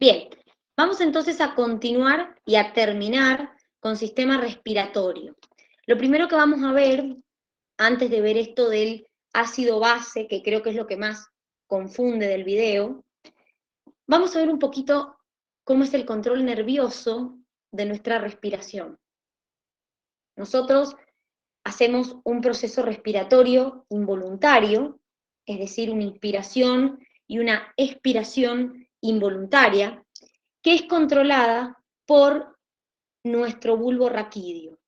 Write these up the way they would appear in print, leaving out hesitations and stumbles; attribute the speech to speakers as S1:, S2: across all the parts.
S1: Bien, vamos entonces a continuar y a terminar con sistema respiratorio. Lo primero que vamos a ver, antes de ver esto del ácido base, que creo que es lo que más confunde del video, vamos a ver un poquito cómo es el control nervioso de nuestra respiración. Nosotros hacemos un proceso respiratorio involuntario, es decir, una inspiración y una expiración involuntaria, que es controlada por nuestro bulbo raquídeo.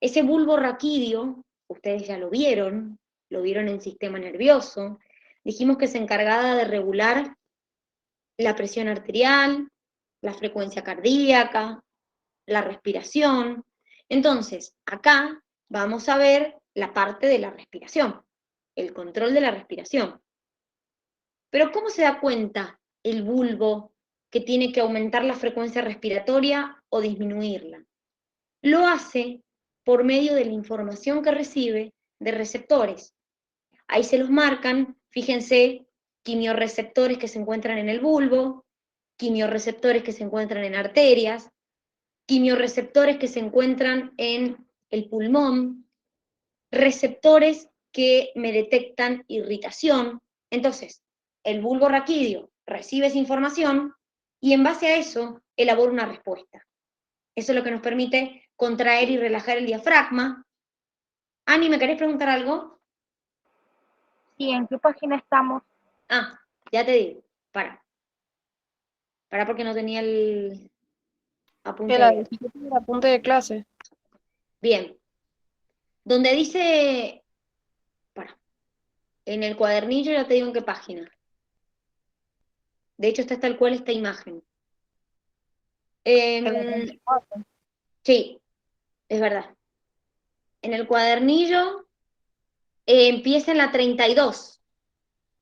S1: Ese bulbo raquídeo, ustedes ya lo vieron en sistema nervioso, dijimos que es encargada de regular la presión arterial, la frecuencia cardíaca, la respiración. Entonces, acá vamos a ver la parte de la respiración, el control de la respiración. Pero ¿cómo se da cuenta el bulbo que tiene que aumentar la frecuencia respiratoria o disminuirla? Lo hace por medio de la información que recibe de receptores. Ahí se los marcan, fíjense, quimiorreceptores que se encuentran en el bulbo, quimiorreceptores que se encuentran en arterias, quimiorreceptores que se encuentran en el pulmón, receptores que me detectan irritación. Entonces, el bulbo raquídeo recibe esa información y en base a eso elabora una respuesta. Eso es lo que nos permite contraer y relajar el diafragma. Ani, ¿me querés preguntar algo?
S2: ¿Y en qué página estamos?
S1: Ah, ya te digo. Para porque no tenía el apunte abierto.
S3: El apunte de clase.
S1: Bien. Donde dice, en el cuadernillo ya te digo en qué página. De hecho, está tal cual esta imagen. Sí, es verdad. En el cuadernillo empieza en la 32,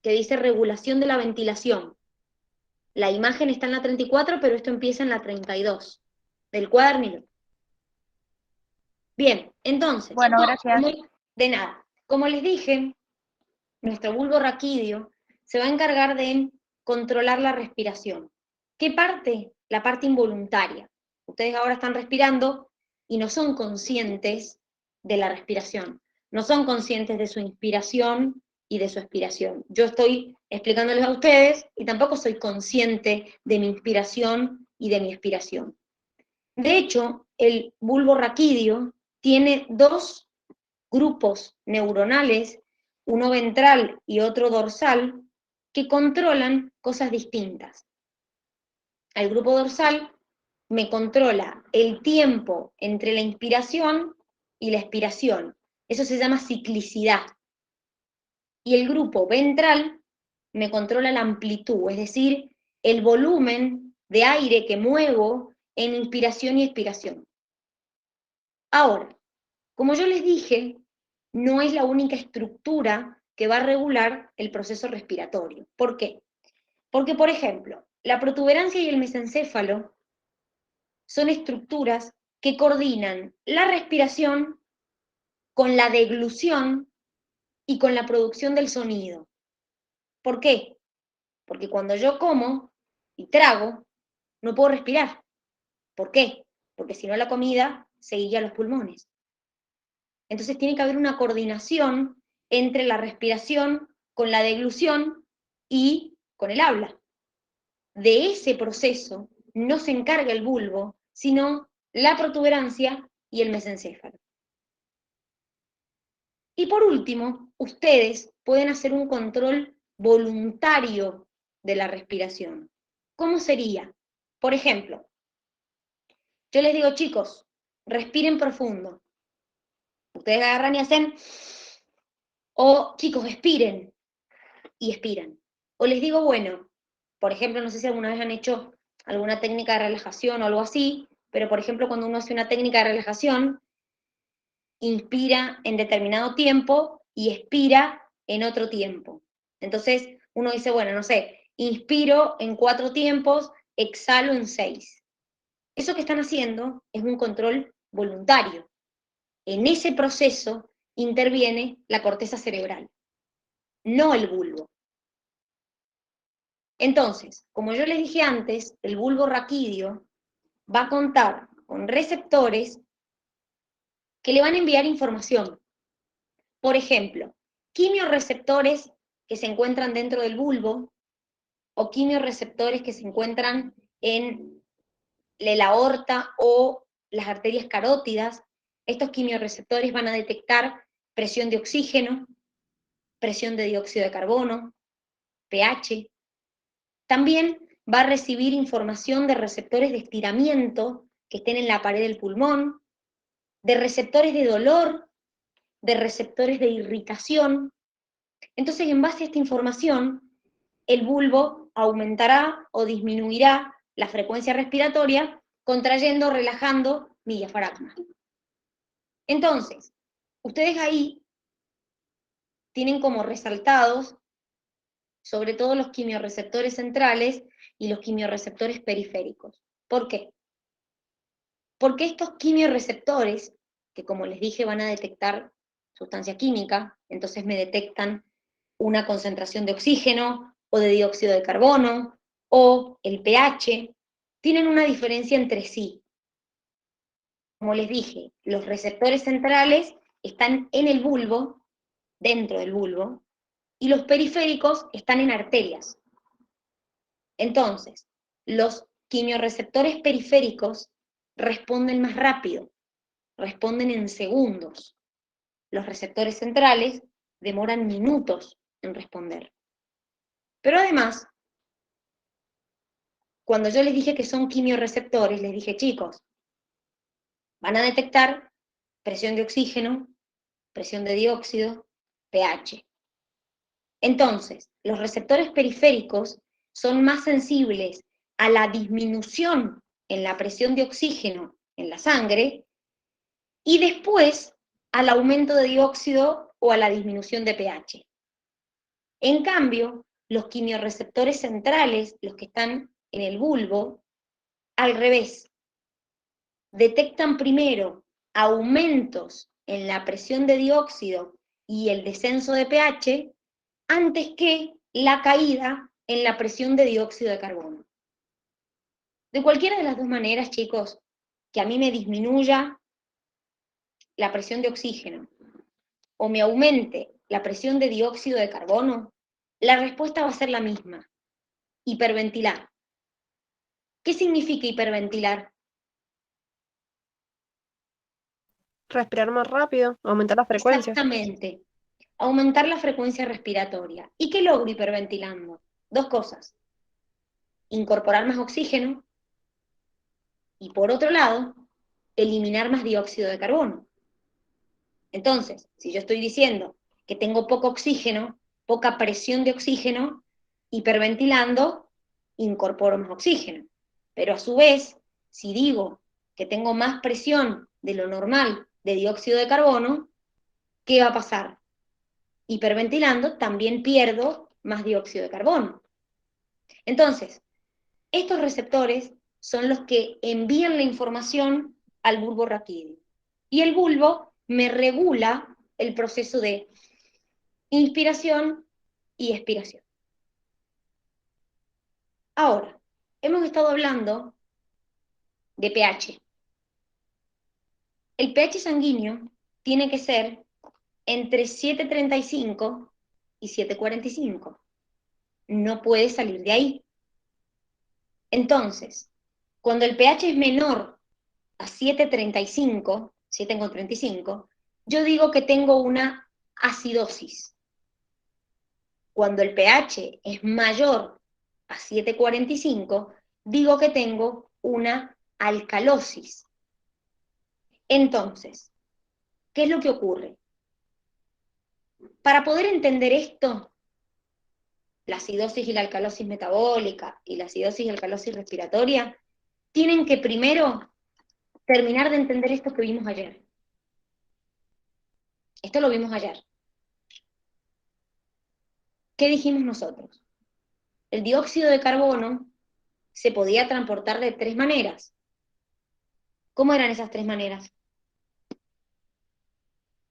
S1: que dice regulación de la ventilación. La imagen está en la 34, pero esto empieza en la 32 del cuadernillo. Bien, entonces,
S2: Bueno, gracias.
S1: de nada. Como les dije, nuestro bulbo raquídeo se va a encargar de controlar la respiración. ¿Qué parte? La parte involuntaria. Ustedes ahora están respirando y no son conscientes de la respiración, no son conscientes de su inspiración y de su expiración. Yo estoy explicándoles a ustedes y tampoco soy consciente de mi inspiración y de mi expiración. De hecho, el bulbo raquídeo tiene dos grupos neuronales, uno ventral y otro dorsal, que controlan cosas distintas. El grupo dorsal me controla el tiempo entre la inspiración y la expiración. Eso se llama ciclicidad. Y el grupo ventral me controla la amplitud, es decir, el volumen de aire que muevo en inspiración y expiración. Ahora, como yo les dije, no es la única estructura que va a regular el proceso respiratorio. ¿Por qué? Porque, por ejemplo, la protuberancia y el mesencéfalo son estructuras que coordinan la respiración con la deglución y con la producción del sonido. ¿Por qué? Porque cuando yo como y trago, no puedo respirar. ¿Por qué? Porque si no la comida seguía a los pulmones. Entonces tiene que haber una coordinación entre la respiración con la deglución y con el habla. De ese proceso no se encarga el bulbo, sino la protuberancia y el mesencéfalo. Y por último, ustedes pueden hacer un control voluntario de la respiración. ¿Cómo sería? Por ejemplo, yo les digo, chicos, respiren profundo. Ustedes agarran y hacen, o chicos, expiren, y expiran. O les digo, bueno, por ejemplo, no sé si alguna vez han hecho alguna técnica de relajación o algo así, pero por ejemplo, cuando uno hace una técnica de relajación, inspira en determinado tiempo y expira en otro tiempo. Entonces, uno dice, bueno, no sé, inspiro en 4 tiempos, exhalo en 6. Eso que están haciendo es un control voluntario. En ese proceso interviene la corteza cerebral, no el bulbo. Entonces, como yo les dije antes, el bulbo raquídeo va a contar con receptores que le van a enviar información. Por ejemplo, quimiorreceptores que se encuentran dentro del bulbo o quimiorreceptores que se encuentran en la aorta o las arterias carótidas. Estos quimiorreceptores van a detectar presión de oxígeno, presión de dióxido de carbono, pH. También va a recibir información de receptores de estiramiento que estén en la pared del pulmón, de receptores de dolor, de receptores de irritación. Entonces, en base a esta información, el bulbo aumentará o disminuirá la frecuencia respiratoria, contrayendo, relajando mi diafragma. Entonces, ustedes ahí tienen como resaltados sobre todo los quimiorreceptores centrales y los quimiorreceptores periféricos. ¿Por qué? Porque estos quimiorreceptores, que como les dije van a detectar sustancia química, entonces me detectan una concentración de oxígeno o de dióxido de carbono o el pH, tienen una diferencia entre sí. Como les dije, los receptores centrales están en el bulbo, dentro del bulbo, y los periféricos están en arterias. Entonces, los quimiorreceptores periféricos responden más rápido, responden en segundos. Los receptores centrales demoran minutos en responder. Pero además, cuando yo les dije que son quimiorreceptores, les dije, chicos, van a detectar presión de oxígeno, presión de dióxido, pH. Entonces, los receptores periféricos son más sensibles a la disminución en la presión de oxígeno en la sangre y después al aumento de dióxido o a la disminución de pH. En cambio, los quimiorreceptores centrales, los que están en el bulbo, al revés, detectan primero aumentos en la presión de dióxido y el descenso de pH antes que la caída en la presión de dióxido de carbono. De cualquiera de las dos maneras, chicos, que a mí me disminuya la presión de oxígeno o me aumente la presión de dióxido de carbono, la respuesta va a ser la misma: hiperventilar. ¿Qué significa hiperventilar?
S3: Respirar más rápido, aumentar la frecuencia.
S1: Exactamente, aumentar la frecuencia respiratoria. ¿Y qué logro hiperventilando? Dos cosas: incorporar más oxígeno y, por otro lado, eliminar más dióxido de carbono. Entonces, si yo estoy diciendo que tengo poco oxígeno, poca presión de oxígeno, hiperventilando, incorporo más oxígeno. Pero a su vez, si digo que tengo más presión de lo normal de dióxido de carbono, ¿qué va a pasar? Hiperventilando también pierdo más dióxido de carbono. Entonces, estos receptores son los que envían la información al bulbo raquídeo. Y el bulbo me regula el proceso de inspiración y expiración. Ahora, hemos estado hablando de pH. El pH sanguíneo tiene que ser entre 7,35 y 7,45. No puede salir de ahí. Entonces, cuando el pH es menor a 7,35, 7,35, yo digo que tengo una acidosis. Cuando el pH es mayor a 7,45, digo que tengo una alcalosis. Entonces, ¿qué es lo que ocurre? Para poder entender esto, la acidosis y la alcalosis metabólica y la acidosis y alcalosis respiratoria, tienen que primero terminar de entender esto que vimos ayer. Esto lo vimos ayer. ¿Qué dijimos nosotros? El dióxido de carbono se podía transportar de tres maneras. ¿Cómo eran esas tres maneras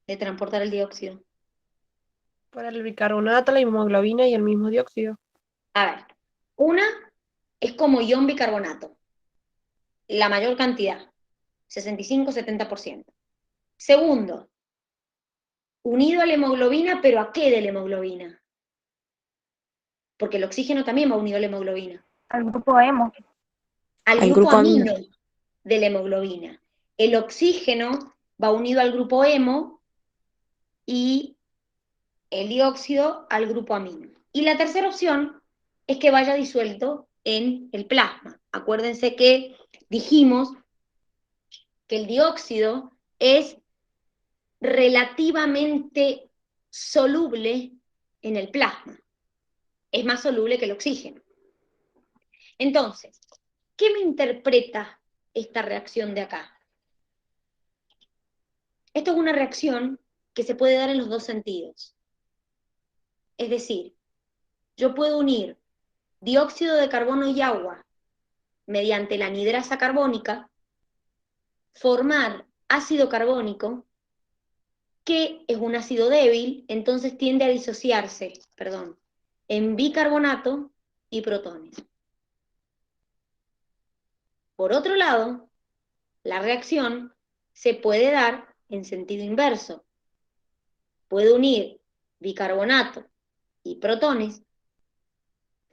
S1: de transportar el dióxido?
S3: Por el bicarbonato, la hemoglobina y el mismo dióxido.
S1: A ver, Una es como ion bicarbonato, la mayor cantidad, 65-70%. Segundo, unido a la hemoglobina, ¿pero a qué de la hemoglobina? Porque el oxígeno también va unido a la hemoglobina.
S2: Al grupo hemo.
S1: Al
S3: Al
S1: grupo
S3: grupo
S1: amino
S3: amino.
S1: de la hemoglobina. El oxígeno va unido al grupo hemo y el dióxido al grupo amino. Y la tercera opción es que vaya disuelto en el plasma. Acuérdense que dijimos que el dióxido es relativamente soluble en el plasma. Es más soluble que el oxígeno. Entonces, ¿qué me interpreta esta reacción de acá? Esto es una reacción que se puede dar en los dos sentidos. Es decir, yo puedo unir dióxido de carbono y agua mediante la anhidrasa carbónica, formar ácido carbónico, que es un ácido débil, entonces tiende a disociarse, en bicarbonato y protones. Por otro lado, la reacción se puede dar en sentido inverso. Puede unir bicarbonato y protones,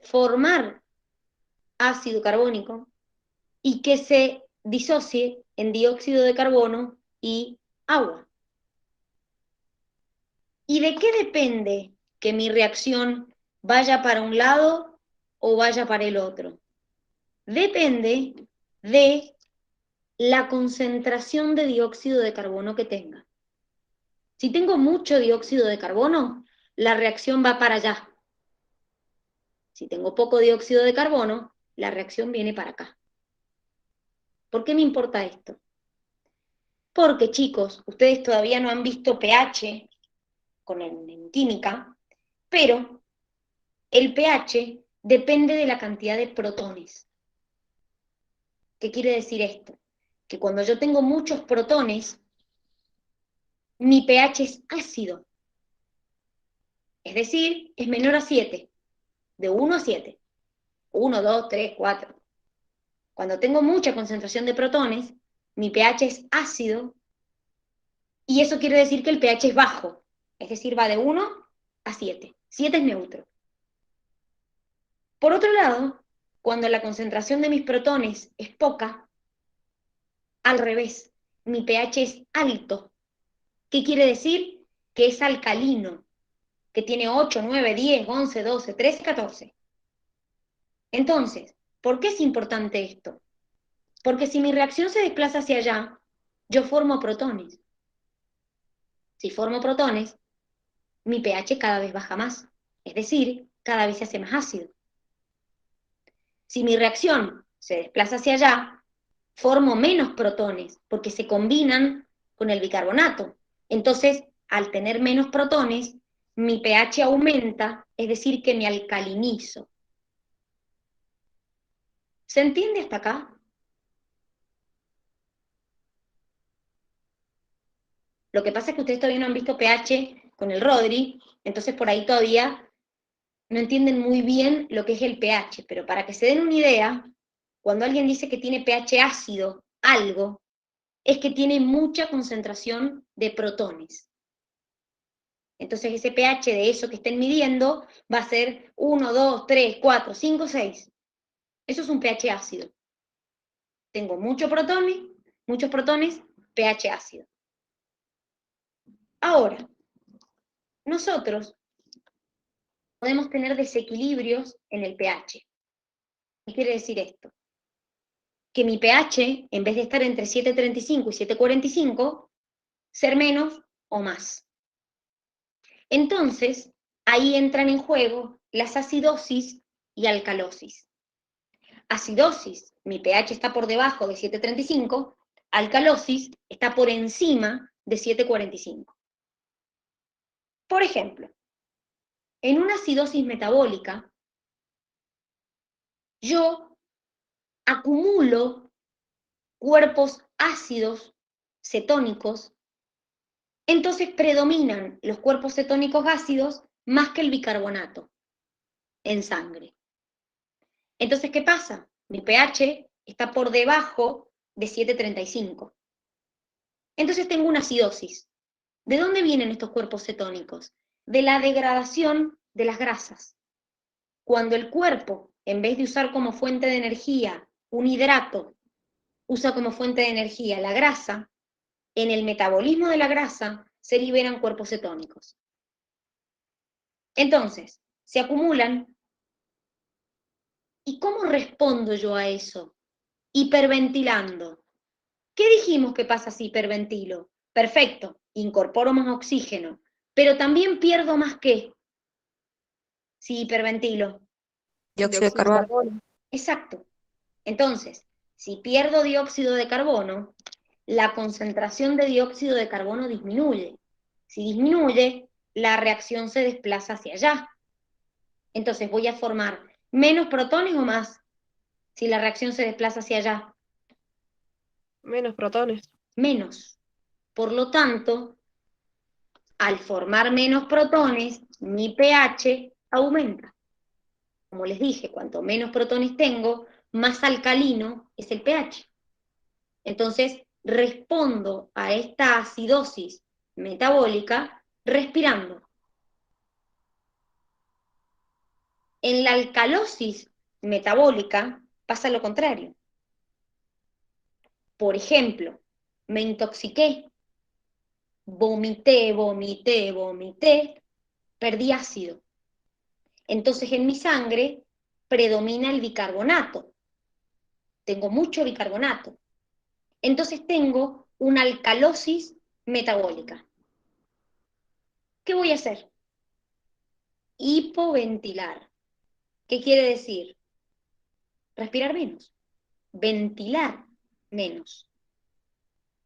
S1: formar ácido carbónico y que se disocie en dióxido de carbono y agua. ¿Y de qué depende que mi reacción vaya para un lado o vaya para el otro? Depende de la concentración de dióxido de carbono que tenga. Si tengo mucho dióxido de carbono, la reacción va para allá. Si tengo poco dióxido de carbono, la reacción viene para acá. ¿Por qué me importa esto? Porque, chicos, ustedes todavía no han visto pH en química, pero el pH depende de la cantidad de protones. ¿Qué quiere decir esto? Que cuando yo tengo muchos protones, mi pH es ácido. Es decir, es menor a 7, de 1 a 7. 1, 2, 3, 4. Cuando tengo mucha concentración de protones, mi pH es ácido y eso quiere decir que el pH es bajo. Es decir, va de 1 a 7. 7 es neutro. Por otro lado, cuando la concentración de mis protones es poca, al revés, mi pH es alto. ¿Qué quiere decir? Que es alcalino, que tiene 8, 9, 10, 11, 12, 13, 14. Entonces, ¿por qué es importante esto? Porque si mi reacción se desplaza hacia allá, yo formo protones. Si formo protones, mi pH cada vez baja más, es decir, cada vez se hace más ácido. Si mi reacción se desplaza hacia allá, formo menos protones, porque se combinan con el bicarbonato. Entonces, al tener menos protones, mi pH aumenta, es decir, que me alcalinizo. ¿Se entiende hasta acá? Lo que pasa es que ustedes todavía no han visto pH con el Rodri, entonces por ahí todavía no entienden muy bien lo que es el pH, pero para que se den una idea, cuando alguien dice que tiene pH ácido, algo, es que tiene mucha concentración de protones. Entonces ese pH de eso que estén midiendo va a ser 1, 2, 3, 4, 5, 6. Eso es un pH ácido. Tengo muchos protones, pH ácido. Ahora, nosotros podemos tener desequilibrios en el pH. ¿Qué quiere decir esto? Que mi pH, en vez de estar entre 7,35 y 7,45, ser menos o más. Entonces, ahí entran en juego las acidosis y alcalosis. Acidosis, mi pH está por debajo de 7,35, alcalosis está por encima de 7,45. Por ejemplo, en una acidosis metabólica, yo acumulo cuerpos ácidos cetónicos, entonces predominan los cuerpos cetónicos ácidos más que el bicarbonato en sangre. Entonces, ¿qué pasa? Mi pH está por debajo de 7,35. Entonces tengo una acidosis. ¿De dónde vienen estos cuerpos cetónicos? De la degradación de las grasas. Cuando el cuerpo, en vez de usar como fuente de energía un hidrato, usa como fuente de energía la grasa, en el metabolismo de la grasa se liberan cuerpos cetónicos. Entonces, se acumulan. ¿Y cómo respondo yo a eso? Hiperventilando. ¿Qué dijimos que pasa si hiperventilo? Perfecto, incorporo más oxígeno, pero también pierdo más ¿qué? Si hiperventilo.
S4: Dióxido de carbono.
S1: Exacto. Entonces, si pierdo dióxido de carbono, la concentración de dióxido de carbono disminuye. Si disminuye, la reacción se desplaza hacia allá. Entonces voy a formar menos protones o más si la reacción se desplaza hacia allá.
S3: Menos protones.
S1: Menos. Por lo tanto, al formar menos protones, mi pH aumenta. Como les dije, cuanto menos protones tengo, más alcalino es el pH. Entonces, respondo a esta acidosis metabólica respirando. En la alcalosis metabólica pasa lo contrario. Por ejemplo, me intoxiqué, vomité, perdí ácido. Entonces en mi sangre predomina el bicarbonato. Tengo mucho bicarbonato. Entonces tengo una alcalosis metabólica. ¿Qué voy a hacer? Hipoventilar. ¿Qué quiere decir? Respirar menos, ventilar menos.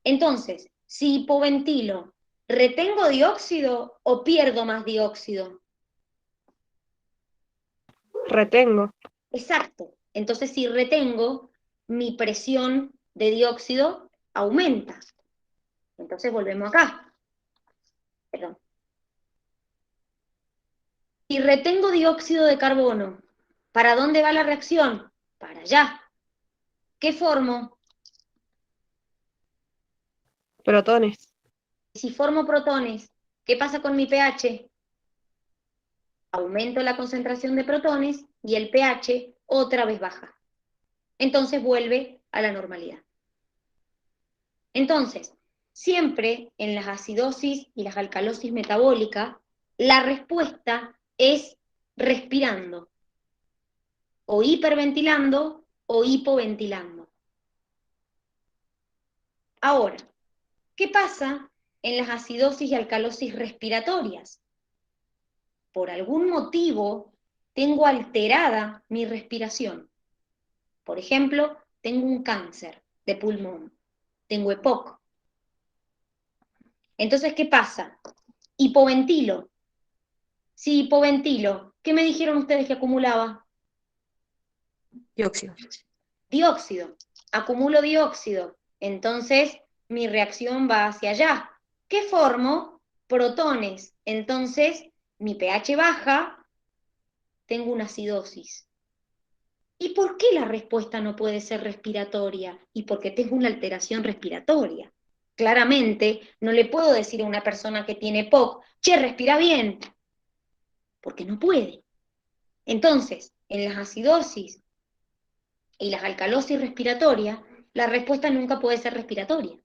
S1: Entonces, si hipoventilo, ¿retengo dióxido o pierdo más dióxido?
S3: Retengo.
S1: Exacto. Entonces, si retengo, mi presión de dióxido aumenta. Entonces, volvemos acá. Perdón. Si retengo dióxido de carbono, ¿para dónde va la reacción? Para allá. ¿Qué formo?
S3: Protones.
S1: Si formo protones, ¿qué pasa con mi pH? Aumento la concentración de protones y el pH otra vez baja. Entonces vuelve a la normalidad. Entonces, siempre en las acidosis y las alcalosis metabólicas, la respuesta es respirando, o hiperventilando o hipoventilando. Ahora, ¿qué pasa en las acidosis y alcalosis respiratorias? Por algún motivo tengo alterada mi respiración. Por ejemplo, tengo un cáncer de pulmón, tengo EPOC. Entonces, ¿qué pasa? Hipoventilo. Si hipoventilo, ¿qué me dijeron ustedes que acumulaba?
S4: Dióxido.
S1: Dióxido. Acumulo dióxido. Entonces, mi reacción va hacia allá. ¿Qué formo? Protones. Entonces, mi pH baja, tengo una acidosis. ¿Y por qué la respuesta no puede ser respiratoria? Y porque tengo una alteración respiratoria. Claramente, no le puedo decir a una persona que tiene POC, che, respira bien, porque no puede. Entonces, en las acidosis y las alcalosis respiratorias, la respuesta nunca puede ser respiratoria,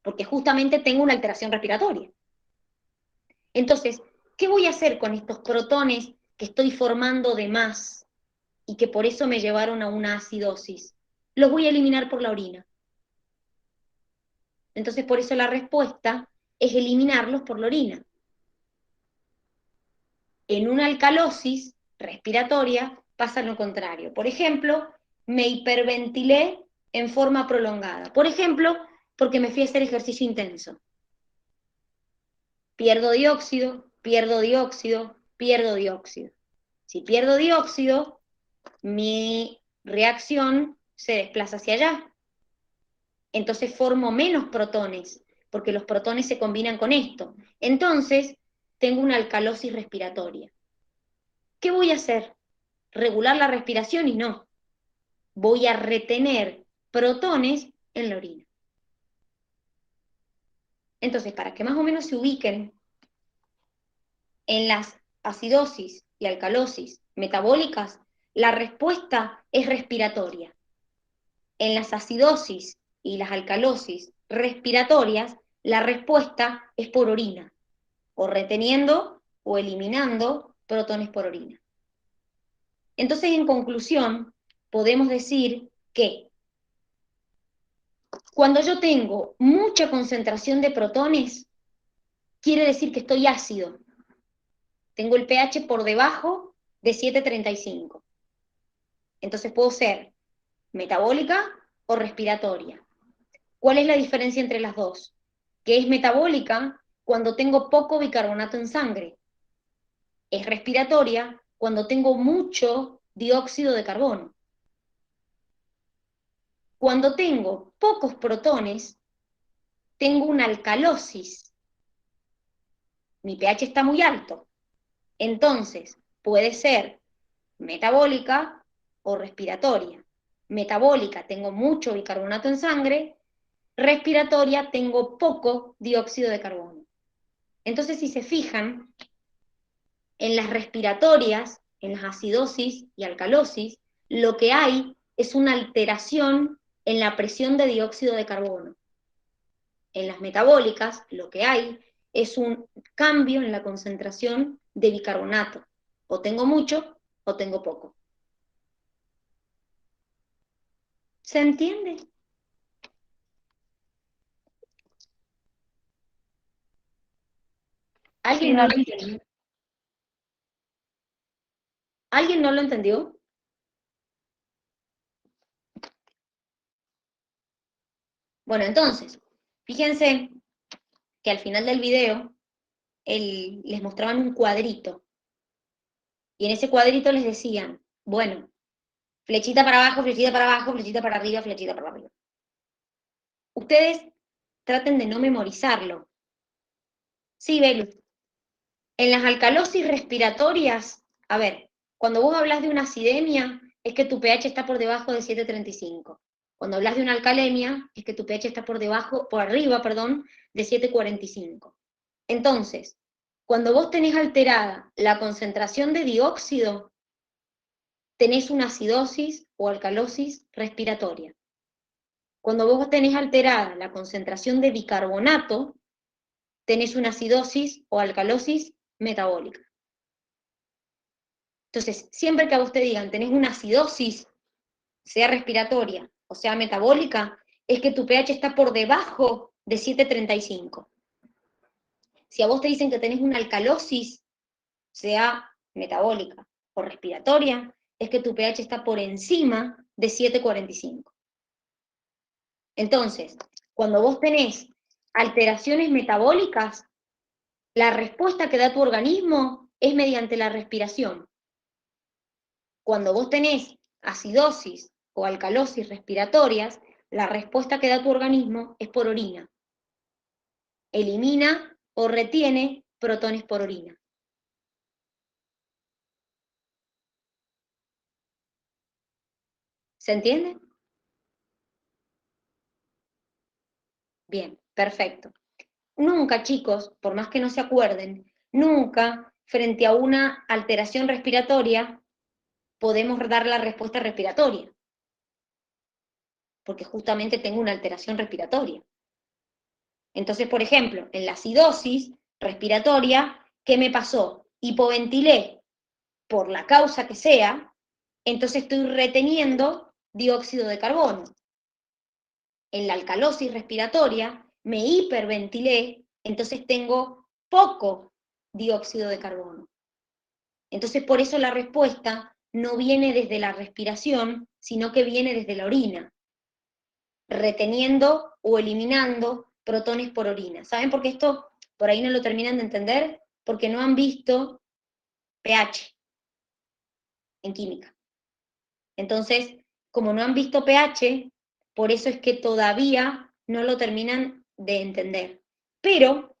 S1: porque justamente tengo una alteración respiratoria. Entonces, ¿qué voy a hacer con estos protones que estoy formando de más y que por eso me llevaron a una acidosis? Los voy a eliminar por la orina. Entonces, por eso la respuesta es eliminarlos por la orina. En una alcalosis respiratoria pasa lo contrario. Por ejemplo, me hiperventilé en forma prolongada. Por ejemplo, porque me fui a hacer ejercicio intenso. Pierdo dióxido, pierdo dióxido, pierdo dióxido. Si pierdo dióxido, mi reacción se desplaza hacia allá. Entonces formo menos protones, porque los protones se combinan con esto. Entonces, tengo una alcalosis respiratoria. ¿Qué voy a hacer? regular la respiración y no. Voy a retener protones en la orina. Entonces, para que más o menos se ubiquen en las acidosis y alcalosis metabólicas, la respuesta es respiratoria. En las acidosis y las alcalosis respiratorias, la respuesta es por orina, o reteniendo o eliminando protones por orina. Entonces, en conclusión, podemos decir que cuando yo tengo mucha concentración de protones, quiere decir que estoy ácido. Tengo el pH por debajo de 7,35. Entonces puedo ser metabólica o respiratoria. ¿Cuál es la diferencia entre las dos? Que es metabólica cuando tengo poco bicarbonato en sangre. Es respiratoria cuando tengo mucho dióxido de carbono. Cuando tengo pocos protones, tengo una alcalosis. Mi pH está muy alto. Entonces, puede ser metabólica o respiratoria. Metabólica, tengo mucho bicarbonato en sangre. Respiratoria, tengo poco dióxido de carbono. Entonces, si se fijan, en las respiratorias, en las acidosis y alcalosis, lo que hay es una alteración en la presión de dióxido de carbono. En las metabólicas, lo que hay es un cambio en la concentración de bicarbonato. O tengo mucho o tengo poco. ¿Se entiende? ¿Alguien no lo entendió? ¿Alguien no lo entendió? Bueno, entonces, fíjense que al final del video les mostraban un cuadrito. Y en ese cuadrito les decían, bueno, flechita para abajo, flechita para abajo, flechita para arriba, flechita para arriba. Ustedes traten de no memorizarlo. Sí, Belu. En las alcalosis respiratorias, a ver, cuando vos hablas de una acidemia, es que tu pH está por debajo de 7,35. Cuando hablas de una alcalemia, es que tu pH está por arriba, de 7,45. Entonces, cuando vos tenés alterada la concentración de dióxido, tenés una acidosis o alcalosis respiratoria. Cuando vos tenés alterada la concentración de bicarbonato, tenés una acidosis o alcalosis metabólica. Entonces, siempre que a vos te digan tenés una acidosis, sea respiratoria o sea metabólica, es que tu pH está por debajo de 7,35. Si a vos te dicen que tenés una alcalosis, sea metabólica o respiratoria, es que tu pH está por encima de 7,45. Entonces, cuando vos tenés alteraciones metabólicas, la respuesta que da tu organismo es mediante la respiración. Cuando vos tenés acidosis o alcalosis respiratorias, la respuesta que da tu organismo es por orina. Elimina o retiene protones por orina. ¿Se entiende? Bien, perfecto. Nunca, chicos, por más que no se acuerden, nunca frente a una alteración respiratoria podemos dar la respuesta respiratoria, porque justamente tengo una alteración respiratoria. Entonces, por ejemplo, en la acidosis respiratoria, ¿qué me pasó? Hipoventilé por la causa que sea, entonces estoy reteniendo dióxido de carbono. En la alcalosis respiratoria, me hiperventilé, entonces tengo poco dióxido de carbono. Entonces, por eso la respuesta no viene desde la respiración, sino que viene desde la orina, reteniendo o eliminando protones por orina. ¿Saben por qué esto por ahí no lo terminan de entender? Porque no han visto pH en química. Entonces, como no han visto pH, por eso es que todavía no lo terminan de entender. Pero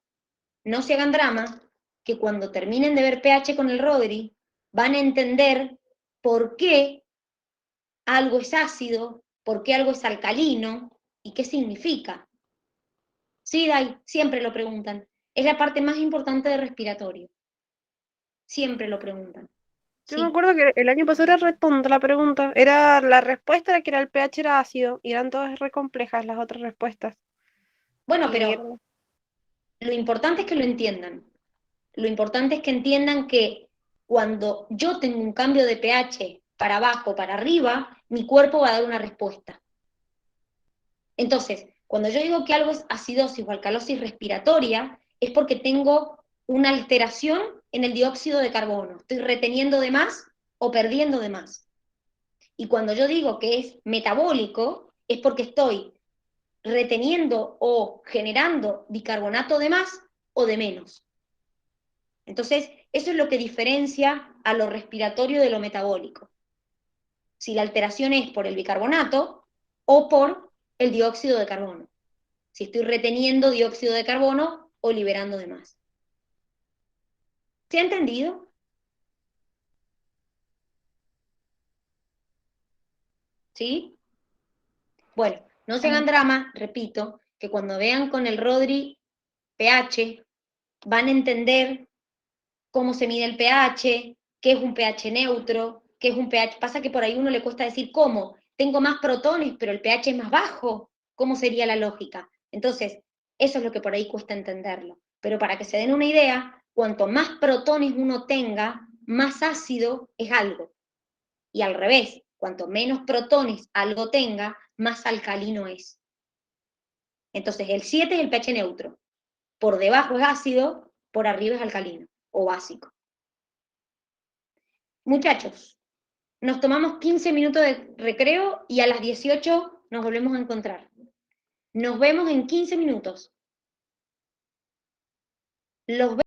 S1: no se hagan drama, que cuando terminen de ver pH con el Rodri, van a entender por qué algo es ácido, por qué algo es alcalino y qué significa. Sí, Dai, siempre lo preguntan. Es la parte más importante del respiratorio. Siempre lo preguntan.
S3: Yo
S1: Sí.
S3: me acuerdo que el año pasado era re tonta la pregunta. Era la respuesta era que el pH era ácido y eran todas re complejas las otras respuestas.
S1: Bueno,
S3: Y
S1: pero lo importante es que lo entiendan. Lo importante es que entiendan que cuando yo tengo un cambio de pH para abajo, para arriba, mi cuerpo va a dar una respuesta. Entonces, cuando yo digo que algo es acidosis o alcalosis respiratoria, es porque tengo una alteración en el dióxido de carbono. Estoy reteniendo de más o perdiendo de más. Y cuando yo digo que es metabólico, es porque estoy reteniendo o generando bicarbonato de más o de menos. Entonces, eso es lo que diferencia a lo respiratorio de lo metabólico. Si la alteración es por el bicarbonato o por el dióxido de carbono. Si estoy reteniendo dióxido de carbono o liberando de más. ¿Se ha entendido? ¿Sí? Bueno, no se hagan drama, repito, que cuando vean con el Rodri pH, van a entender cómo se mide el pH, qué es un pH neutro, qué es un pH. Pasa que por ahí uno le cuesta decir cómo. Tengo más protones, pero el pH es más bajo. ¿Cómo sería la lógica? Entonces, eso es lo que por ahí cuesta entenderlo. Pero para que se den una idea, cuanto más protones uno tenga, más ácido es algo. Y al revés, cuanto menos protones algo tenga, más alcalino es. Entonces, el 7 es el pH neutro. Por debajo es ácido, por arriba es alcalino o básico. Muchachos, nos tomamos 15 minutos de recreo y a las 18 nos volvemos a encontrar. Nos vemos en 15 minutos. Los